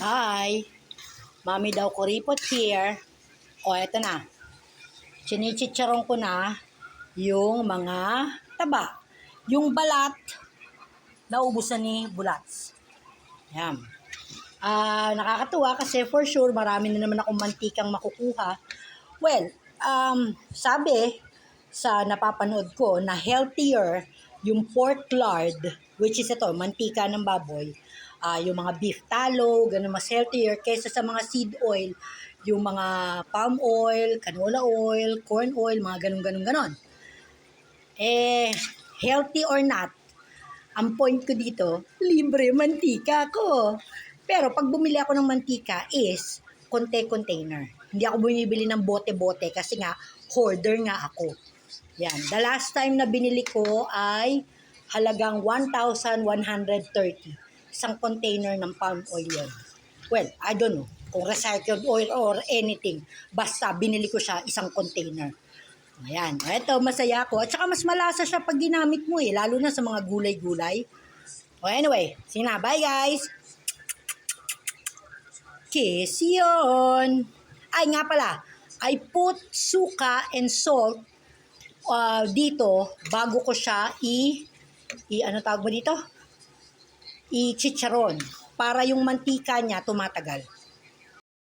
Hi! Mami daw kuripot here. O, eto na. Chinichicharon ko na yung mga taba. Yung balat, naubos na ni Bulats. Yan. Nakakatuwa kasi for sure marami na naman akong mantikang makukuha. Well, sabi sa napapanood ko na healthier yung pork lard, which is ito, mantika ng baboy, yung mga beef tallow, ganun, mas healthier kaysa sa mga seed oil, yung mga palm oil, canola oil, corn oil, mga ganun. Healthy or not, ang point ko dito, libre mantika ko. Pero pag bumili ako ng mantika is container. Hindi ako bumibili ng bote-bote kasi nga hoarder nga ako. Yan. The last time na binili ko ay halagang 1,130. Isang container ng palm oil yun. Well, I don't know kung recycled oil or anything. Basta binili ko siya isang container. Ayan. Ito, masaya ako. At saka mas malasa siya pag ginamit mo lalo na sa mga gulay-gulay. O anyway, sige na. Bye guys! Kiss yun! Ay nga pala, I put suka and salt dito bago ko siya ano tawag mo dito? I-chicharon para yung mantika niya tumatagal.